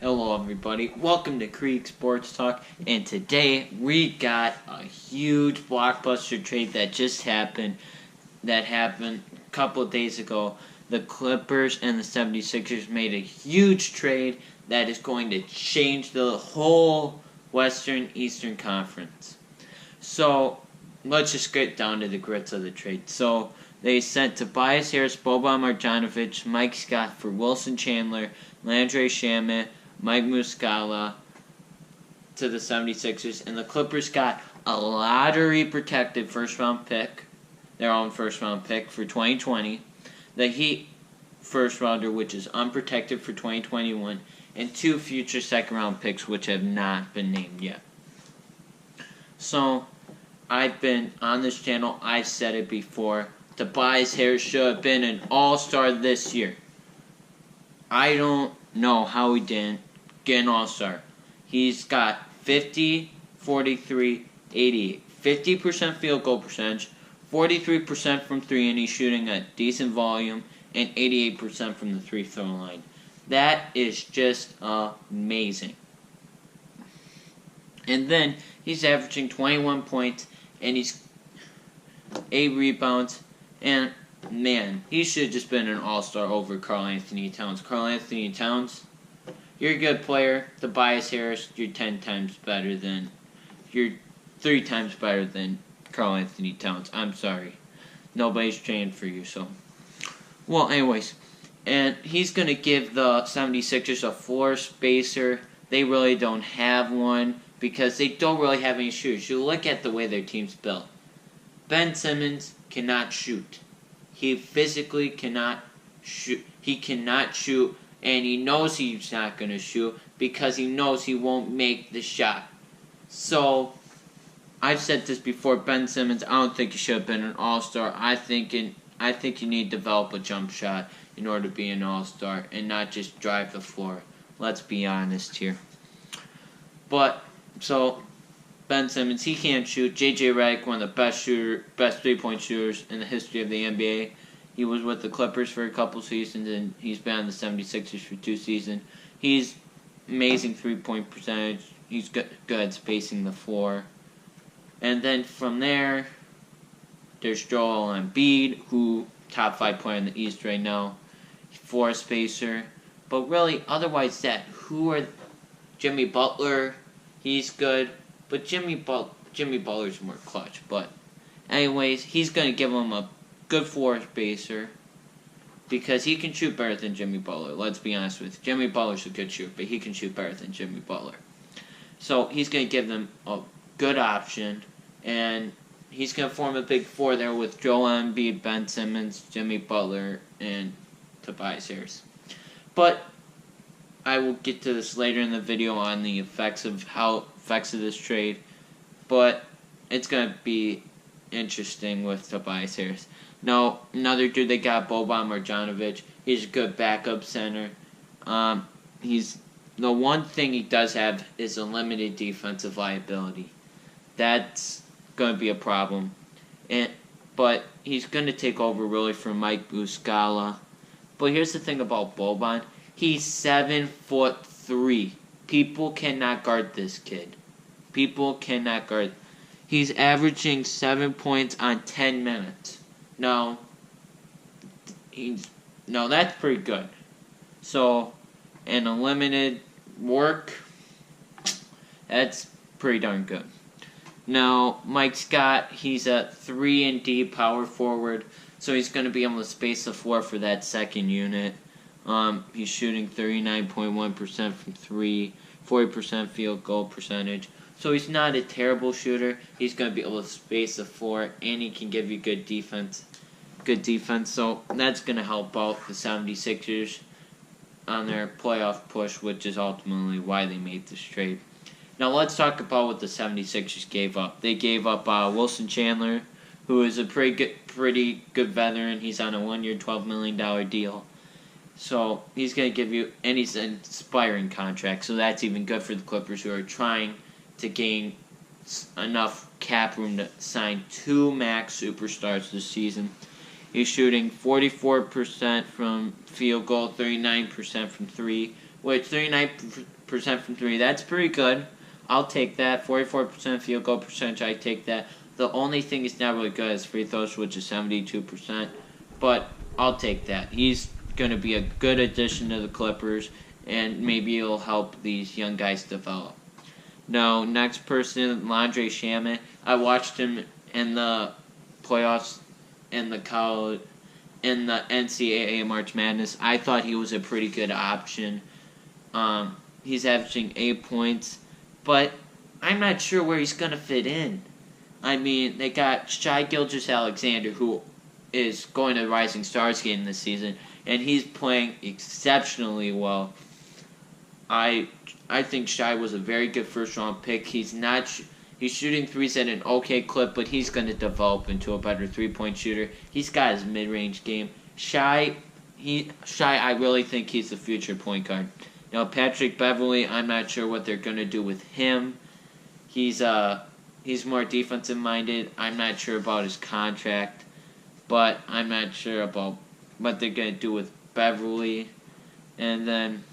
Hello everybody, welcome to Creek Sports Talk, and today we got a huge blockbuster trade that just happened, a couple of days ago. The Clippers and the 76ers made a huge trade that is going to change the whole Western Eastern Conference. So, let's just get down to the grits of the trade. So, they sent Tobias Harris, Boban Marjanovic, Mike Scott for Wilson Chandler, Landry Shamet, Mike Muscala to the 76ers, and the Clippers got a lottery-protected first-round pick, their own first-round pick for 2020, the Heat first-rounder, which is unprotected for 2021, and 2 future second-round picks, which have not been named yet. So, I've been on this channel, I've said it before, Tobias Harris should have been an all-star this year. I don't know how he didn't get an all-star. He's got 50, 43, 88. 50% field goal percentage, 43% from 3, and he's shooting a decent volume, and 88% from the free-throw line. That is just amazing. And then he's averaging 21 points, and he's 8 rebounds, and man, he should have just been an all-star over Karl Anthony Towns. Karl Anthony Towns, you're a good player. Tobias Harris, you're 3 times better than Karl Anthony Towns. I'm sorry. Nobody's trained for you, so. Well, anyways, and he's going to give the 76ers a floor spacer. They really don't have one because they don't really have any shooters. You look at the way their team's built. Ben Simmons cannot shoot. He physically cannot shoot. He cannot shoot, and he knows he's not going to shoot because he knows he won't make the shot. So, I've said this before, Ben Simmons, I don't think he should have been an all-star. I think you need to develop a jump shot in order to be an all-star and not just drive the floor. Let's be honest here. But, so, Ben Simmons, he can't shoot. J.J. Redick, one of the best three-point shooters in the history of the NBA. He was with the Clippers for a couple seasons, and he's been on the 76ers for 2 seasons. He's amazing three-point percentage. He's good at spacing the floor. And then from there, there's Joel Embiid, who top 5 player in the East right now. Floor spacer. But really, otherwise Jimmy Butler, he's good. But Jimmy Butler's more clutch. But anyways, he's going to give him a good floor spacer because he can shoot better than Jimmy Butler. Let's be honest with you. Jimmy Butler's a good shooter, but he can shoot better than Jimmy Butler. So he's going to give them a good option, and he's going to form a big 4 there with Joel Embiid, Ben Simmons, Jimmy Butler, and Tobias Harris. But I will get to this later in the video on the effects of this trade, but it's going to be interesting with Tobias Harris. Now, another dude they got, Boban Marjanovic. He's a good backup center. The one thing he does have is a limited defensive liability. That's going to be a problem. But he's going to take over really from Mike Muscala. But here's the thing about Boban. He's 7'3". People cannot guard this kid. People cannot guard. He's averaging 7 points on 10 minutes. No, that's pretty good. So, in a limited work, that's pretty darn good. Now, Mike Scott, he's a 3-and-D power forward, so he's going to be able to space the floor for that second unit. He's shooting 39.1% from 3, 40% field goal percentage. So he's not a terrible shooter. He's going to be able to space the floor, and he can give you good defense. So that's going to help out the 76ers on their playoff push, which is ultimately why they made this trade. Now let's talk about what the 76ers gave up. They gave up Wilson Chandler, who is a pretty good veteran. He's on a 1-year, $12 million deal. So he's going to give you, and he's an expiring contract, so that's even good for the Clippers, who are trying to gain enough cap room to sign 2 max superstars this season. He's shooting 44% from field goal, 39% from 3, which 39% from 3, that's pretty good. I'll take that. 44% field goal percentage, I take that. The only thing he's not really good is free throws, which is 72%. But I'll take that. He's going to be a good addition to the Clippers, and maybe it'll help these young guys develop. Now, next person, Landry Shamet. I watched him in the playoffs in the NCAA March Madness. I thought he was a pretty good option. He's averaging 8 points, but I'm not sure where he's going to fit in. I mean, they got Shai Gilgeous-Alexander, who is going to the Rising Stars game this season, and he's playing exceptionally well. I think Shai was a very good first-round pick. He's shooting threes at an okay clip, but he's going to develop into a better three-point shooter. He's got his mid-range game. Shai, I really think he's the future point guard. Now, Patrick Beverley, I'm not sure what they're going to do with him. He's more defensive-minded. I'm not sure about his contract, but I'm not sure about what they're going to do with Beverley. And then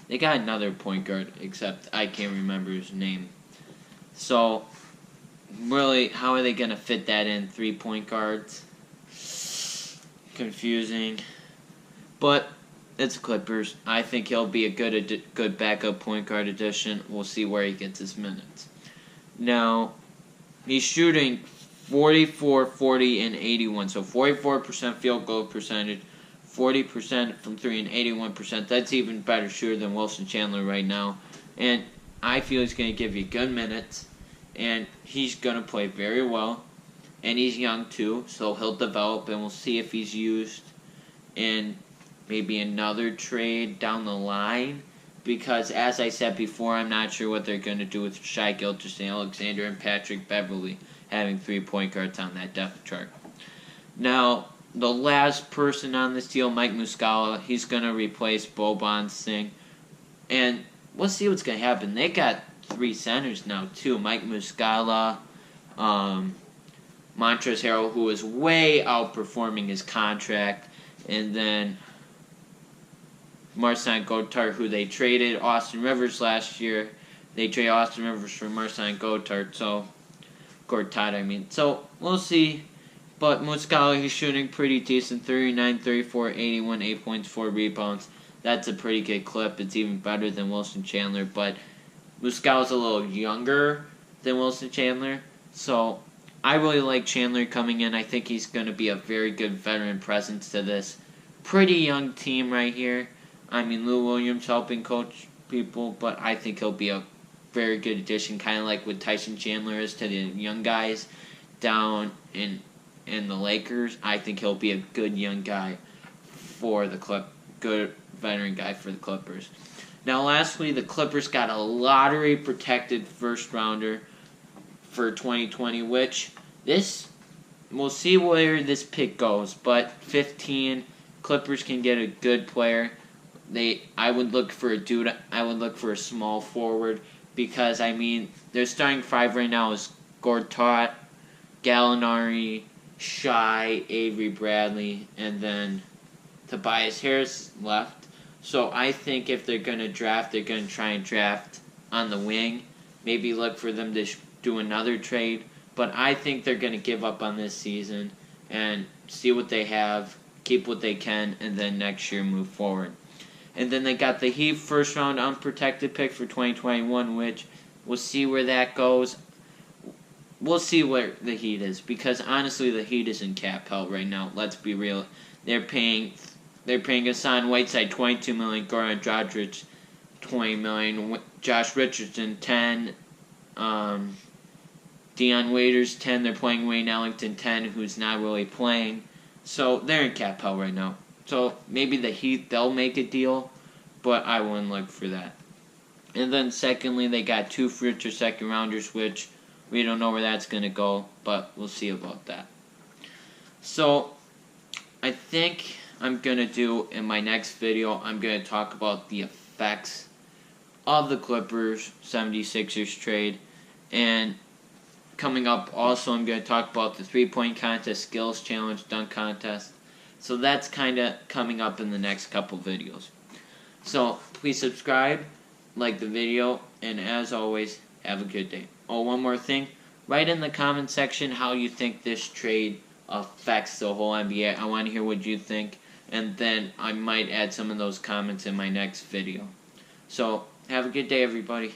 they got another point guard, except I can't remember his name. So, really, how are they going to fit that in? 3 point guards? Confusing. But it's Clippers. I think he'll be a good backup point guard addition. We'll see where he gets his minutes. Now, he's shooting 44, 40, and 81. So 44% field goal percentage, 40% from 3, and 81%. That's even better shooter than Wilson Chandler right now. And I feel he's going to give you good minutes. And he's going to play very well. And he's young too, so he'll develop. And we'll see if he's used in maybe another trade down the line. Because, as I said before, I'm not sure what they're going to do with Shai Gilgeous-Alexander and Patrick Beverley having 3 point guards on that depth chart. Now, the last person on this deal, Mike Muscala, he's going to replace Boban Singh. And we'll see what's going to happen. They got 3 centers now, too. Mike Muscala, Montrezl Harrell, who is way outperforming his contract, and then Marcin Gortat, who they traded Austin Rivers last year. They traded Austin Rivers for Marcin Gortat, so we'll see. But Muscala, he's shooting pretty decent, 39, 34, 81, 8 points, 4 rebounds. That's a pretty good clip. It's even better than Wilson Chandler, but Muscala's a little younger than Wilson Chandler, so I really like Chandler coming in. I think he's going to be a very good veteran presence to this pretty young team right here. I mean, Lou Williams helping coach people, but I think he'll be a very good addition, kind of like what Tyson Chandler is to the young guys down in the Lakers. I think he'll be a good young guy for the good veteran guy for the Clippers. Now, lastly, the Clippers got a lottery-protected first-rounder for 2020, which we'll see where this pick goes, but 15, Clippers can get a good player. I would look for a small forward, because, I mean, their starting 5 right now is Gortat, Gallinari, Shai, Avery Bradley, and then Tobias Harris left. So I think if they're going to draft, they're going to try and draft on the wing. Maybe look for them to do another trade. But I think they're going to give up on this season and see what they have, keep what they can, and then next year move forward. And then they got the Heat first-round unprotected pick for 2021, which we'll see where that goes. We'll see where the Heat is, because honestly, the Heat is in cap hell right now. Let's be real. They're paying Hassan Whiteside $22 million, Goran Dragic $20 million, Josh Richardson $10 million, Dion Waiters $10 million. They're playing Wayne Ellington $10 million, who's not really playing. So they're in cap hell right now. So maybe the Heat, they'll make a deal, but I wouldn't look for that. And then secondly, they got 2 future second rounders, which we don't know where that's going to go, but we'll see about that. So I think I'm going to do, in my next video, I'm going to talk about the effects of the Clippers 76ers trade. And coming up also, I'm going to talk about the 3-point contest, skills challenge, dunk contest. So that's kind of coming up in the next couple videos. So please subscribe, like the video, and as always, have a good day. Oh, one more thing. Write in the comment section how you think this trade affects the whole NBA. I want to hear what you think, and then I might add some of those comments in my next video. So, have a good day, everybody.